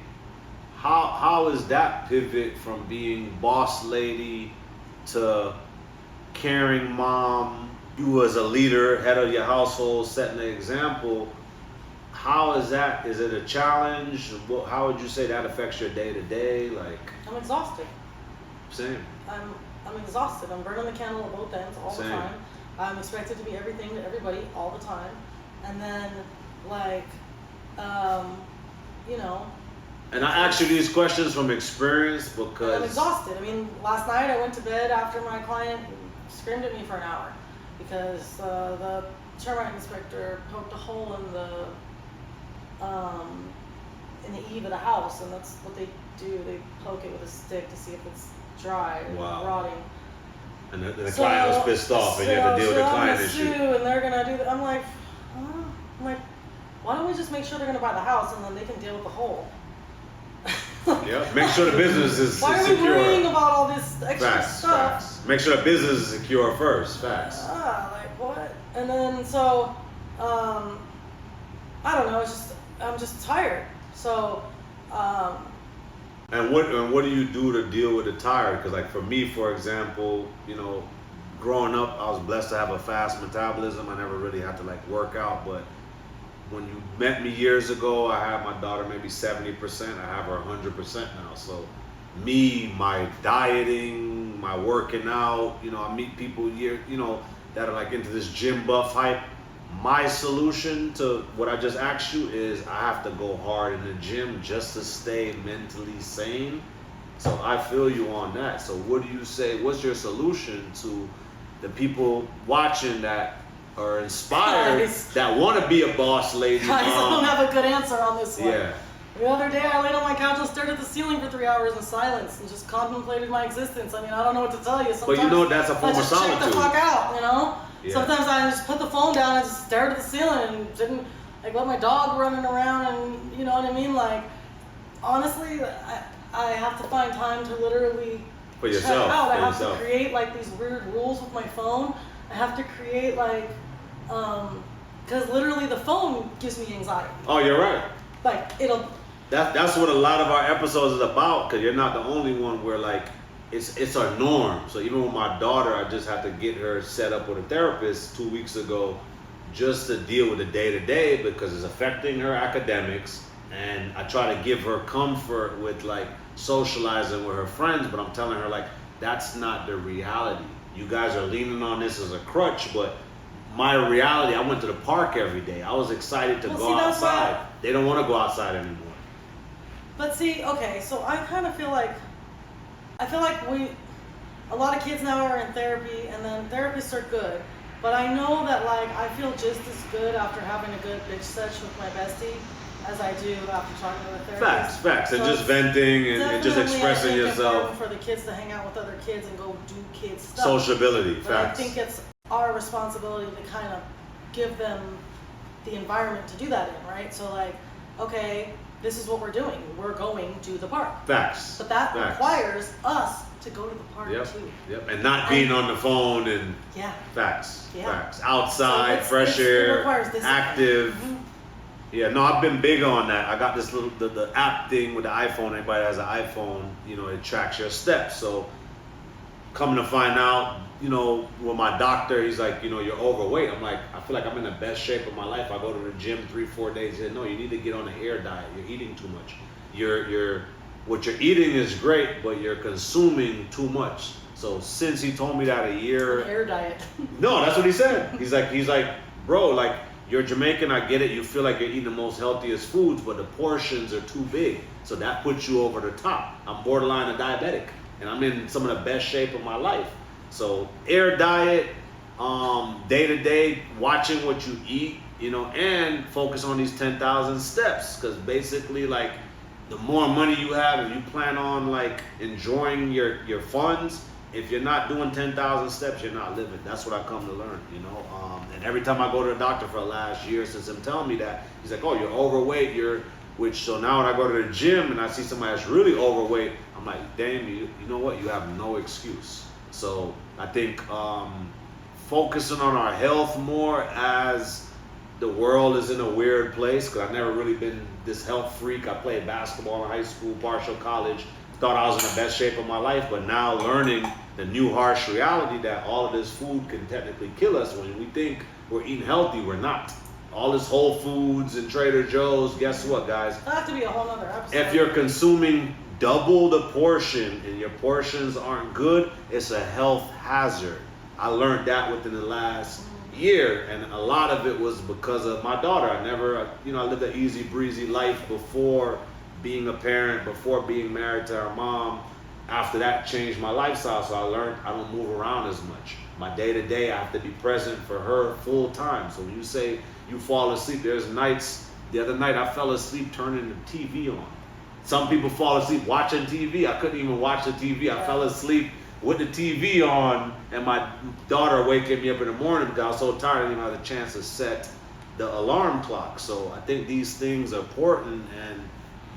A: how is that pivot from being boss lady to caring mom? You as a leader, head of your household, setting the example. How is that? Is it a challenge? How would you say that affects your day to day? Like,
B: I'm exhausted.
A: Same.
B: I'm exhausted. I'm burning the candle at both ends all the time. I'm expected to be everything to everybody all the time. And then, like, you know.
A: And I ask you these questions from experience because
B: I'm exhausted. I mean, last night I went to bed after my client screamed at me for an hour because the termite inspector poked a hole in the eave of the house, and that's what they do. They poke it with a stick to see if it's dry or rotting.
A: And the client was pissed off, and you have to deal with the client issue.
B: And they're gonna do that. I'm like, why don't we just make sure they're gonna buy the house and then they can deal with the hole?
A: Yeah, make sure the business is secure.
B: Why are we worrying about all this extra stuff?
A: Facts. Make sure the business is secure first. Facts.
B: Like what? And then so, I don't know. I'm just tired. So,
A: And what do you do to deal with the tired? Because like for me, for example, you know, growing up, I was blessed to have a fast metabolism. I never really had to like work out, but when you met me years ago, I had my daughter maybe 70%. I have her 100% now. So me, my dieting, my working out, you know, I meet people here, you know, that are like into this gym buff hype. My solution to what I just asked you is I have to go hard in the gym just to stay mentally sane. So I feel you on that. So what do you say, what's your solution to the people watching that are inspired, that want to be a boss lady?
B: Guys, I don't have a good answer on this one.
A: Yeah.
B: The other day I laid on my couch and stared at the ceiling for 3 hours in silence and just contemplated my existence. I mean, I don't know what to tell you. Sometimes
A: but you know that's a form of solitude.
B: I just check the fuck out, you know?
A: Yeah.
B: Sometimes I just put the phone down and just stared at the ceiling and didn't, like, let my dog running around and, you know what I mean? Like, honestly, I have to find time to literally
A: for yourself,
B: check out. I have to create, like, these weird rules with my phone. I have to create, like, because literally the phone gives me anxiety.
A: Oh, you're right.
B: Like, it'll...
A: That's what a lot of our episodes is about, because you're not the only one where, like, it's our norm. So even with my daughter, I just had to get her set up with a therapist 2 weeks ago just to deal with the day-to-day, because it's affecting her academics, and I try to give her comfort with, like, socializing with her friends, but I'm telling her, like, that's not the reality. You guys are leaning on this as a crutch, but my reality, I went to the park every day. I was excited to go outside. They don't want to go outside anymore.
B: But see, okay, so I kind of feel like, a lot of kids now are in therapy, and then therapists are good. But I know that, like, I feel just as good after having a good bitch sesh with my bestie as I do after talking to a therapist.
A: Facts.
B: So
A: and just venting and just expressing yourself.
B: For the kids to hang out with other kids and go do kids stuff.
A: Sociability,
B: but
A: facts.
B: I think it's our responsibility to kind of give them the environment to do that in, right? So, like, okay, this is what we're doing. We're going to the park.
A: Facts.
B: But that requires us to go to the park too.
A: Yep. And not being on the phone and facts. Outside, so fresh air, active. Mm-hmm. Yeah, no, I've been big on that. I got this little the app thing with the iPhone. Anybody that has an iPhone, you know, it tracks your steps. So coming to find out, you know, with my doctor, he's like, you know, you're overweight. I'm like, I feel like I'm in the best shape of my life. I go to the gym 3-4 days. He said, no, you need to get on an air diet. You're eating too much. What you're eating is great, but you're consuming too much. So since he told me that a year,
B: an air diet.
A: No, that's what he said. He's like, bro, like you're Jamaican, I get it, you feel like you're eating the most healthiest foods, but the portions are too big. So that puts you over the top. I'm borderline a diabetic, and I'm in some of the best shape of my life. So air diet, day to day, watching what you eat, you know, and focus on these 10,000 steps. Because basically, like, the more money you have, if you plan on like enjoying your funds, if you're not doing 10,000 steps, you're not living. That's what I come to learn, you know. And every time I go to the doctor for the last year since him telling me that, he's like, oh, you're overweight, so now when I go to the gym and I see somebody that's really overweight, I'm like, damn, you know what? You have no excuse. So I think focusing on our health more as the world is in a weird place, because I've never really been this health freak. I played basketball in high school, partial college, thought I was in the best shape of my life, but now learning the new harsh reality that all of this food can technically kill us. When we think we're eating healthy, we're not. All this Whole Foods and Trader Joe's, guess what, guys?
B: That'll have to be a whole other episode.
A: If you're consuming double the portion and your portions aren't good, it's a health hazard. I learned that within the last year, and a lot of it was because of my daughter. I lived an easy breezy life before being a parent, before being married to her mom. After that, changed my lifestyle, so I learned I don't move around as much. My day to day, I have to be present for her full time. So when you say you fall asleep, there's nights. The other night I fell asleep turning the TV on. Some people fall asleep watching TV. I couldn't even watch the TV. I fell asleep with the TV on, and my daughter waking me up in the morning because I was so tired I didn't even have a chance to set the alarm clock. So I think these things are important, and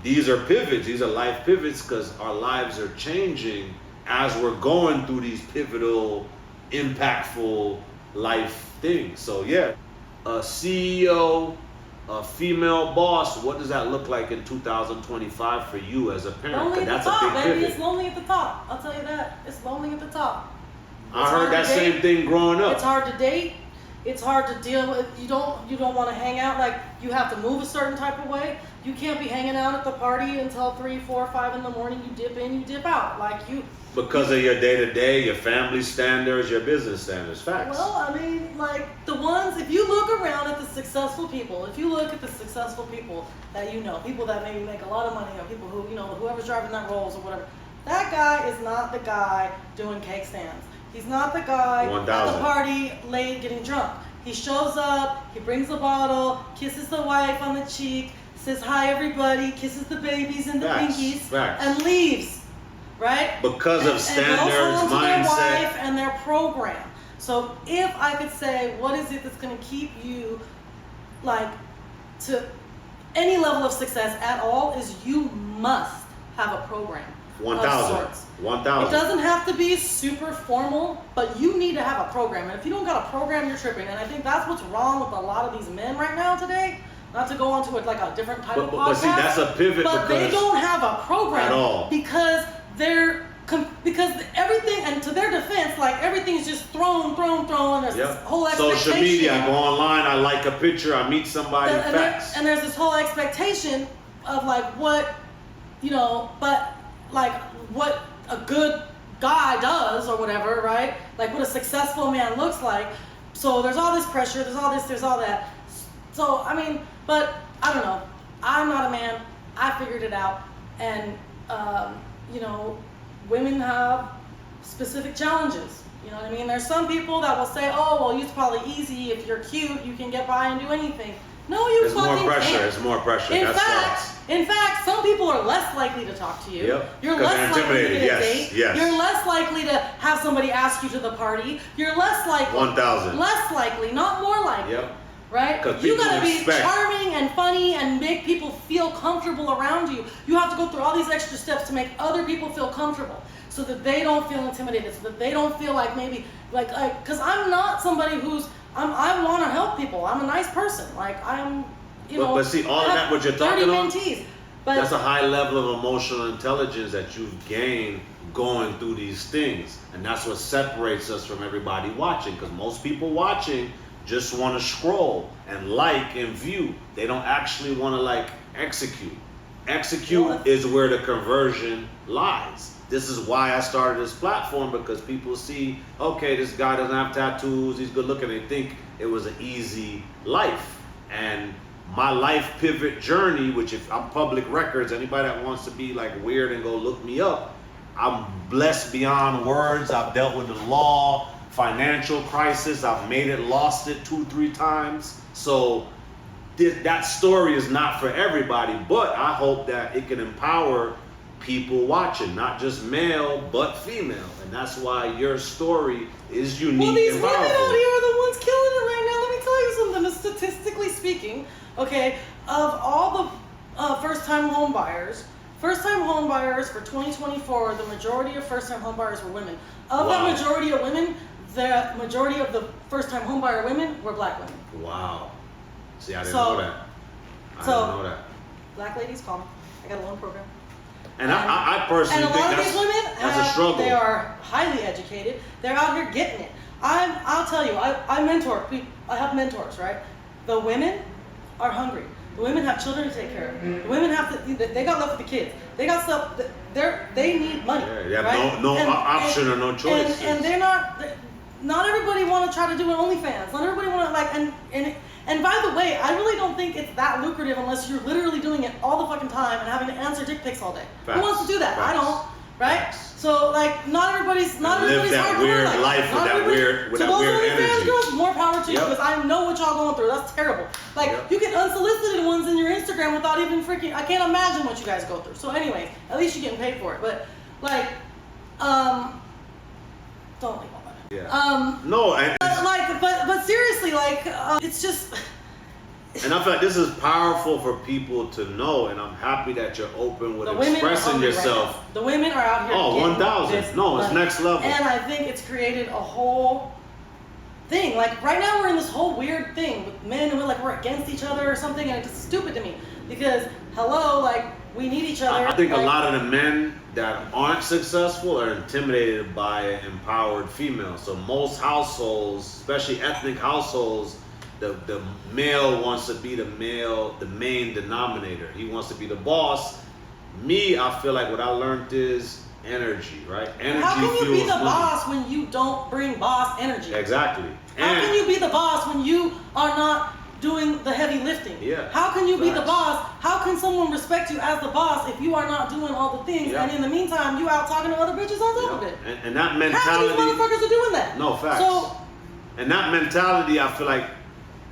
A: these are pivots. These are life pivots, because our lives are changing as we're going through these pivotal, impactful life things. So yeah, a CEO, a female boss, what does that look like in 2025 for you as a parent?
B: Lonely at
A: That's
B: the top,
A: a big
B: baby.
A: pivot.
B: It's lonely at the top. I'll tell you that. It's lonely at the top.
A: I heard that same thing growing up.
B: It's hard to date. It's hard to deal with. You don't want to hang out. Like, you have to move a certain type of way. You can't be hanging out at the party until 3, 4, 5 in the morning. You dip in, you dip out.
A: Because of your day-to-day, your family standards, your business standards. Facts.
B: Well, I mean, like, the ones, if you look around at the successful people, that you know, people that maybe make a lot of money, or people who, you know, whoever's driving that Rolls or whatever, that guy is not the guy doing cake stands. He's not the guy
A: 1,000.
B: at the party late getting drunk. He shows up, he brings a bottle, kisses the wife on the cheek, says hi everybody, kisses the babies and the pinkies, and leaves, right?
A: Because of standards,
B: and goes home to
A: mindset.
B: their wife and their program. So if I could say, what is it that's going to keep you, like, to any level of success at all, is you must have a program.
A: 1,000. 1,000.
B: It doesn't have to be super formal, but you need to have a program. And if you don't got a program, you're tripping. And I think that's what's wrong with a lot of these men right now today. Not to go on to like a different type of podcast.
A: But see, that's a pivot.
B: But they don't have a program
A: at all,
B: because everything, and to their defense, like, everything's just thrown. And there's this whole expectation.
A: Social media, I go online, I like a picture, I meet somebody, facts.
B: And there's this whole expectation of like what, you know, but like what a good guy does or whatever, right? Like what a successful man looks like. So there's all this pressure, there's all this, there's all that. So, I mean, but I don't know. I'm not a man. I figured it out. And, you know, women have specific challenges. You know what I mean? There's some people that will say, oh, well, it's probably easy. If you're cute, you can get by and do anything. No, you fucking can't.
A: It's more pressure.
B: In fact, some people are less likely to talk to you.
A: Yep.
B: You're less likely to get a date.
A: Yes.
B: You're less likely to have somebody ask you to the party. You're less likely.
A: 1,000.
B: Less likely, not more likely.
A: Yep.
B: Right? You gotta be charming and funny and make people feel comfortable around you. You have to go through all these extra steps to make other people feel comfortable, so that they don't feel intimidated, so that they don't feel like maybe, like, because I'm not somebody I want to help people. I'm a nice person. Like, I'm, you know.
A: But see, all of that, what you're talking about,
B: mentees. But
A: that's a high level of emotional intelligence that you've gained going through these things. And that's what separates us from everybody watching. Because most people watching just want to scroll and like and view. They don't actually want to, like, execute. Execute is where the conversion lies. This is why I started this platform, because people see, okay, this guy doesn't have tattoos, he's good looking, they think it was an easy life. And my life pivot journey, which if I'm public records, anybody that wants to be like weird and go look me up, I'm blessed beyond words. I've dealt with the law, financial crisis. I've made it, lost it 2-3 times. So that story is not for everybody, but I hope that it can empower people watching, not just male, but female. And that's why your story is unique.
B: Well, these
A: and
B: women
A: powerful.
B: out here are the ones killing it right now. Let me tell you something. Statistically speaking, okay, of all the first-time home buyers for 2024, the majority of first-time home buyers were women. Of that majority of women, the majority of the first-time home buyer women were black women.
A: Wow. See, I didn't know that. I didn't know that.
B: Black ladies, call me. I got a loan program.
A: And I personally think that's a struggle.
B: They are highly educated. They're out here getting it. I'll tell you, I mentor. I have mentors, right? The women are hungry. The women have children to take care of. The women they got left with the kids. They got stuff. They need money.
A: Yeah, they have
B: right?
A: no option or no choice.
B: And they're not everybody want to try to do an OnlyFans. Not everybody want to like and by the way, I really don't think it's that lucrative unless you're literally doing it all the fucking time and having to answer dick pics all day.
A: Facts.
B: Who wants to do that?
A: Facts.
B: I don't, right?
A: Facts.
B: So like, not everybody's
A: live that
B: hardcore
A: weird
B: like
A: life with that weird
B: those
A: energy.
B: OnlyFans girls, more power to you
A: Yep.
B: because I know what y'all going through. That's terrible. Like
A: Yep.
B: you get unsolicited ones in your Instagram without even freaking. I can't imagine what you guys go through. So anyways, at least you're getting paid for it. But like, don't leave all that.
A: Yeah. No,
B: but seriously, like, it's just.
A: And I feel like this is powerful for people to know, and I'm happy that you're open with expressing yourself.
B: Right, the women are out here.
A: Oh, 1,000. No, it's next level.
B: And I think it's created a whole thing. Like right now, we're in this whole weird thing with men, and we're against each other or something, and it's just stupid to me because like we need each other.
A: I think a lot of the men that aren't successful are intimidated by an empowered female. So most households, especially ethnic households, the male wants to be the main denominator. He wants to be the boss. Me, I feel like what I learned is energy, right? Energy
B: How can you
A: fuels
B: be the
A: money.
B: boss when you don't bring boss energy?
A: Exactly.
B: How can you be the boss when you are not doing the heavy lifting?
A: Yeah.
B: How can you be the
A: Facts.
B: boss? How can someone respect you as the boss if you are not doing all the things?
A: Yeah.
B: And in the meantime, you out talking to other bitches on top of it.
A: And that
B: How
A: mentality.
B: many motherfuckers are doing that?
A: No, facts.
B: So,
A: And that mentality, I feel like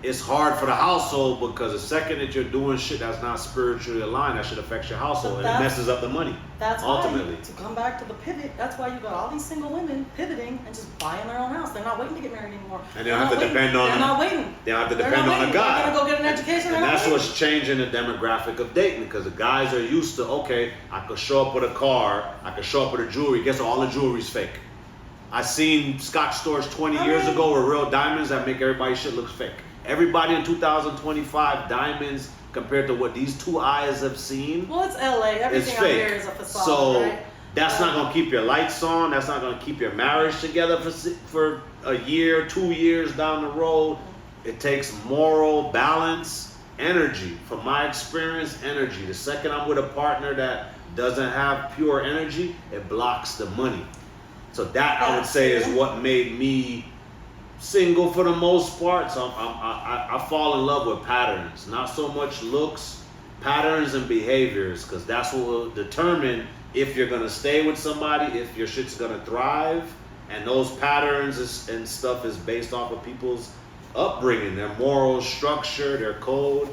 A: it's hard for the household because the second that you're doing shit that's not spiritually aligned, that shit affects your household and it messes up the money.
B: That's
A: ultimately.
B: why, to come back to the pivot, that's why you got all these single women pivoting and just buying their own house. They're not waiting to get married anymore.
A: And they don't have to depend on.
B: They're not waiting.
A: They don't have to
B: They're
A: depend
B: not
A: on a
B: waiting.
A: guy.
B: They're gonna go get an education.
A: And that's what's changing the demographic of dating because the guys are used to, okay, I could show up with a car, I could show up with a jewelry. Guess what? All the jewelry's fake. I seen Scotch stores 20 years ago with real diamonds that make everybody's shit look fake. Everybody in 2025, diamonds compared to what these two eyes have seen.
B: Well, it's LA. Everything out here is a facade,
A: so
B: right?
A: that's not gonna keep your lights on. That's not gonna keep your marriage together for a year, 2 years down the road. It takes moral balance, energy. From my experience, energy. The second I'm with a partner that doesn't have pure energy, it blocks the money. So that I would say is what made me single for the most part. So I fall in love with patterns, not so much looks, patterns and behaviors, because that's what will determine if you're gonna stay with somebody, if your shit's gonna thrive. And those patterns and stuff is based off of people's upbringing, their moral structure, their code.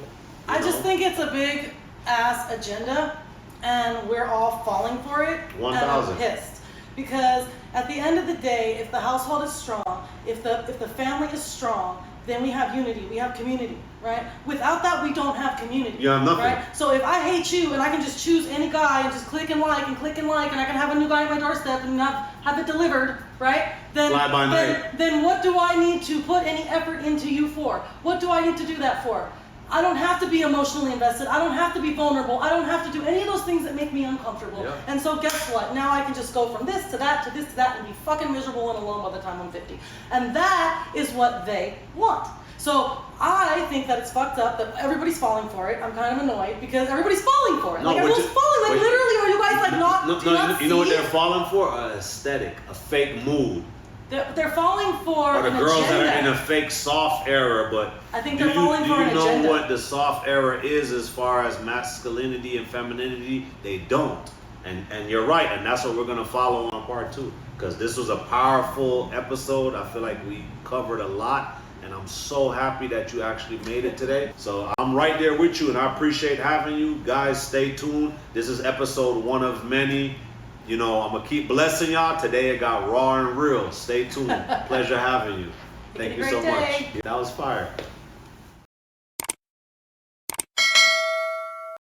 B: I just think it's a big ass agenda, and we're all falling for it.
A: 1,000.
B: And I'm pissed because at the end of the day, if the household is strong, if the family is strong, then we have unity, we have community, right? Without that, we don't have community.
A: You have nothing.
B: Right? So if I hate you and I can just choose any guy and just click and like, and I can have a new guy at my doorstep and have it delivered, right? Then,
A: Fly by night.
B: Then what do I need to put any effort into you for? What do I need to do that for? I don't have to be emotionally invested. I don't have to be vulnerable. I don't have to do any of those things that make me uncomfortable.
A: Yeah.
B: And so guess what? Now I can just go from this to that to this to that and be fucking miserable and alone by the time I'm 50. And that is what they want. So I think that it's fucked up that everybody's falling for it. I'm kind of annoyed because everybody's falling for it.
A: No,
B: like everyone's falling. Like literally, are you guys like not?
A: No, you know what they're falling for? A aesthetic, a fake mood.
B: they're falling for
A: Or the
B: an
A: girls
B: agenda.
A: that are in a fake soft era, but
B: I think they're falling for an
A: do you know
B: agenda.
A: what the soft era is as far as masculinity and femininity? They don't. And you're right, and that's what we're gonna follow on part 2. Because this was a powerful episode. I feel like we covered a lot, and I'm so happy that you actually made it today. So I'm right there with you, and I appreciate having you. Guys, stay tuned. This is episode 1 of many. You know, I'm gonna keep blessing y'all. Today it got raw and real. Stay tuned. Pleasure having you. Thank you so much. That was fire.